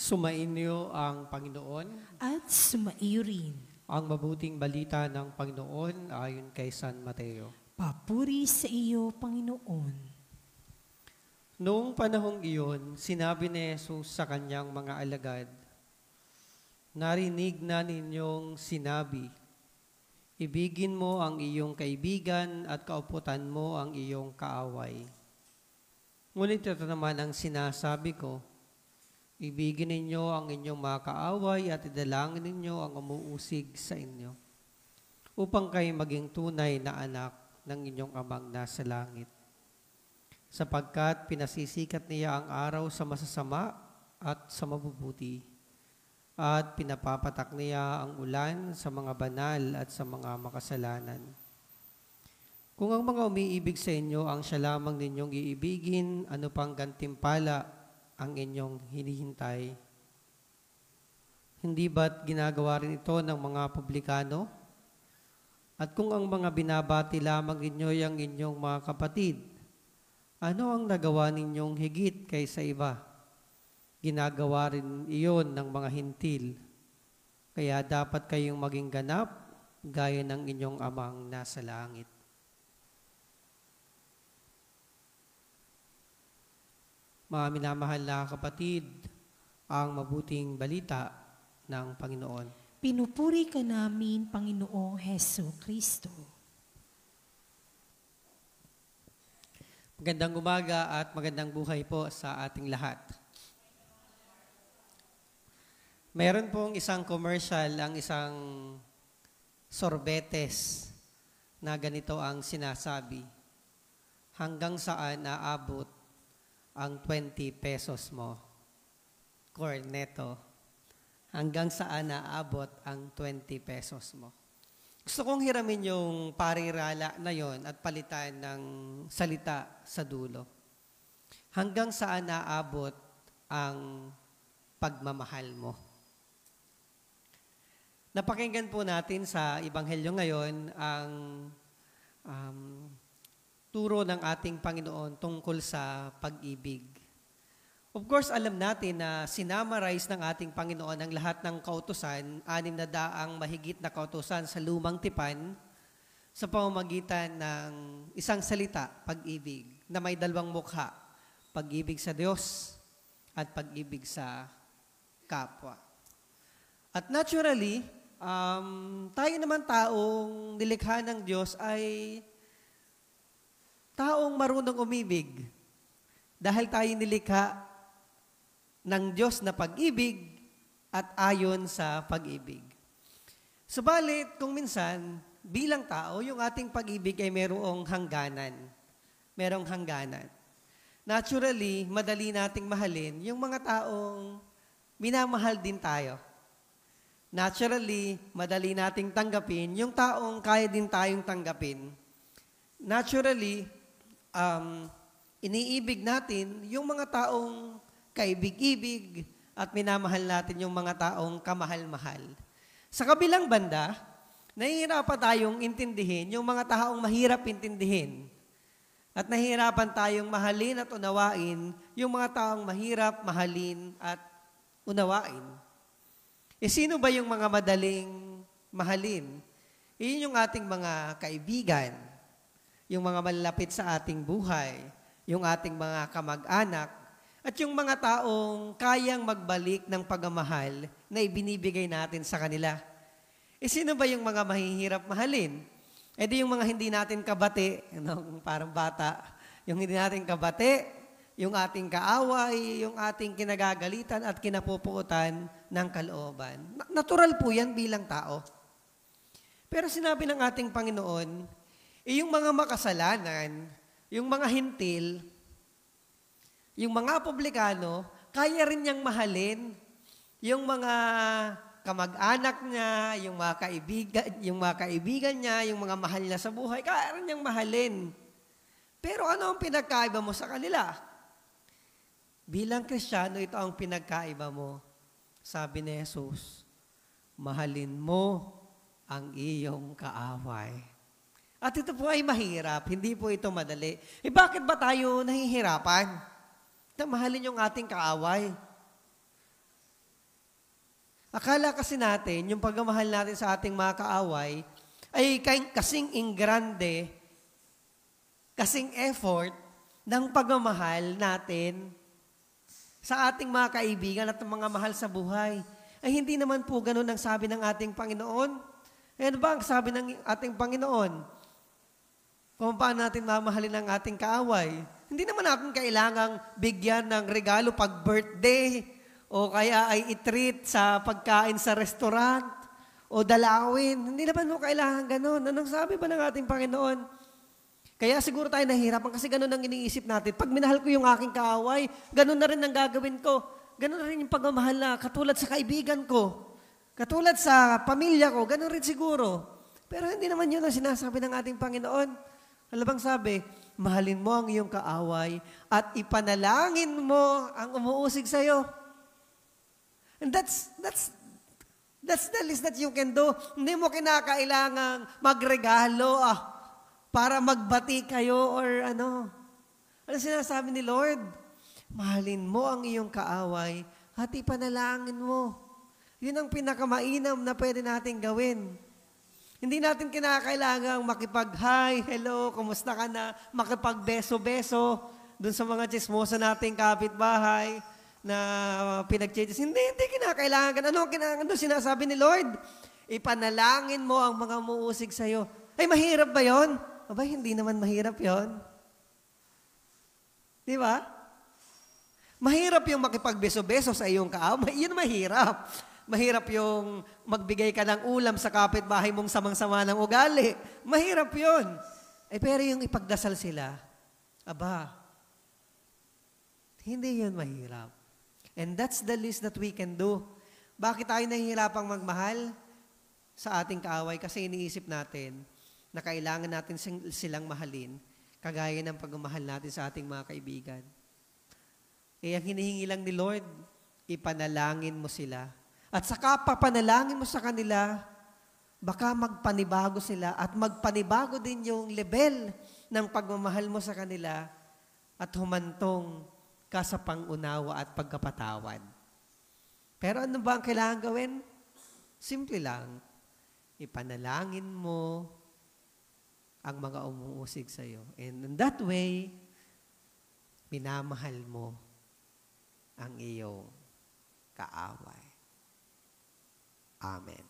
Sumainyo ang Panginoon. At sumaiyo rin. Ang mabuting balita ng Panginoon ayon kay San Mateo. Papuri sa iyo, Panginoon. Noong panahong iyon, sinabi ni Jesus sa kanyang mga alagad, "Narinig na ninyong sinabi, ibigin mo ang iyong kaibigan at kauputan mo ang iyong kaaway. Ngunit ito naman ang sinasabi ko, ibigin ninyo ang inyong mga kaaway at idalangin ninyo ang umuusig sa inyo, upang kayo maging tunay na anak ng inyong amang nasa langit. Sapagkat pinasisikat niya ang araw sa masasama at sa mabubuti, at pinapapatak niya ang ulan sa mga banal at sa mga makasalanan. Kung ang mga umiibig sa inyo ang siya lamang ninyong iibigin, ano pang gantimpala ang inyong hinihintay? Hindi ba't ginagawa rin ito ng mga publikano? At kung ang mga binabati lamang ninyo ang inyong mga kapatid, ano ang nagawa ninyong higit kaysa iba? Ginagawa rin iyon ng mga hintil. Kaya dapat kayong maging ganap gaya ng inyong amang nasa langit." Mga minamahal na kapatid, ang mabuting balita ng Panginoon. Pinupuri ka namin, Panginoong Heso Kristo. Magandang umaga at magandang buhay po sa ating lahat. Meron pong isang commercial, ang isang sorbetes na ganito ang sinasabi, hanggang saan naabot ang 20 pesos mo? Corneto. Hanggang saan naabot ang 20 pesos mo? Gusto kong hiramin yung parirala na yon at palitan ng salita sa dulo. Hanggang saan naabot ang pagmamahal mo? Napakinggan po natin sa Ebanghelyo ngayon ang turo ng ating Panginoon tungkol sa pag-ibig. Of course, alam natin na sinamarize ng ating Panginoon ang lahat ng kautusan, 600 mahigit na kautusan sa lumang tipan, sa pamamagitan ng isang salita, pag-ibig, na may dalawang mukha, pag-ibig sa Diyos at pag-ibig sa kapwa. At naturally, tayo naman taong nilikha ng Diyos ay taong marunong umibig. Dahil tayo nilikha ng Diyos na pag-ibig at ayon sa pag-ibig. Subalit, kung minsan, bilang tao, yung ating pag-ibig ay merong hangganan. Merong hangganan. Naturally, madali nating mahalin yung mga taong minamahal din tayo. Naturally, madali nating tanggapin yung taong kaya din tayong tanggapin. Naturally, iniibig natin yung mga taong kaibig-ibig at minamahal natin yung mga taong kamahal-mahal. Sa kabilang banda, nahihirapan tayong intindihin yung mga taong mahirap intindihin. At nahihirapan tayong mahalin at unawain yung mga taong mahirap mahalin at unawain. Sino ba yung mga madaling mahalin? Iyon yung ating mga kaibigan, yung mga malalapit sa ating buhay, yung ating mga kamag-anak, at yung mga taong kayang magbalik ng pagmamahal na ibinibigay natin sa kanila. Sino ba yung mga mahihirap mahalin? Di yung mga hindi natin kabate, parang bata, yung hindi natin kabate, yung ating kaaway, yung ating kinagagalitan at kinapupuutan ng kalooban. Natural po yan bilang tao. Pero sinabi ng ating Panginoon, yung mga makasalanan, yung mga hintil, yung mga publikano, kaya rin niyang mahalin. Yung mga kamag-anak niya, yung mga kaibigan niya, yung mga mahal niya sa buhay, kaya rin niyang mahalin. Pero ano ang pinagkaiba mo sa kanila? Bilang Kristiyano, ito ang pinagkaiba mo. Sabi ni Jesus, mahalin mo ang iyong kaaway. At ito po ay mahirap, hindi po ito madali. Bakit ba tayo nahihirapan? Na mahalin yung ating kaaway. Akala kasi natin, yung pagmamahal natin sa ating mga kaaway, ay kasing ingrande, kasing effort ng pagmamahal natin sa ating mga kaibigan at mga mahal sa buhay. Ay hindi naman po ganun ang sabi ng ating Panginoon. Ano ba ang sabi ng ating Panginoon? Kung paano natin mamahalin ang ating kaaway. Hindi naman natin kailangang bigyan ng regalo pag birthday, o kaya ay i-treat sa pagkain sa restaurant, o dalawin. Hindi naman mo kailangan ganun. Anong sabi ba ng ating Panginoon? Kaya siguro tayo nahihirapan kasi ganun ang iniisip natin. Pag minahal ko yung aking kaaway, ganun na rin ang gagawin ko. Ganun na rin yung pagmamahal na katulad sa kaibigan ko. Katulad sa pamilya ko, ganun rin siguro. Pero hindi naman yun ang sinasabi ng ating Panginoon. Alam bang sabi, mahalin mo ang iyong kaaway at ipanalangin mo ang umuusig sa'yo. And that's the least that you can do. Hindi mo kinakailangang magregalo para magbati kayo or ano. Ano sinasabi ni Lord? Mahalin mo ang iyong kaaway at ipanalangin mo. Yun ang pinakamainam na pwede natin gawin. Hindi natin kinakailangang makipag-hi, hello, kumusta ka na, makipag-beso-beso dun sa mga chismosa nating kapitbahay na pinag-changes. Hindi kinakailangan. Ano sinasabi ni Lord? Ipanalangin mo ang mga muusig sa'yo. Ay, mahirap ba yon? Abay, hindi naman mahirap yon. Di ba? Mahirap yung makipagbeso-beso sa iyong kaaway. Yun mahirap. Mahirap yung magbigay ka ng ulam sa kapitbahay mong samang-sama ng ugali. Mahirap yun. Pero yung ipagdasal sila, hindi yun mahirap. And that's the least that we can do. Bakit tayo nahihirapang magmahal sa ating kaaway? Kasi iniisip natin na kailangan natin silang mahalin, kagaya ng pagmamahal natin sa ating mga kaibigan. Ang hinihingi lang ni Lord, ipanalangin mo sila. At saka papanalangin mo sa kanila, baka magpanibago sila at magpanibago din yung level ng pagmamahal mo sa kanila at humantong ka sa pangunawa at pagkapatawad. Pero ano ba ang kailangan gawin? Simple lang. Ipanalangin mo ang mga umuusig sa iyo. And in that way, minamahal mo ang iyong kaaway. Amen.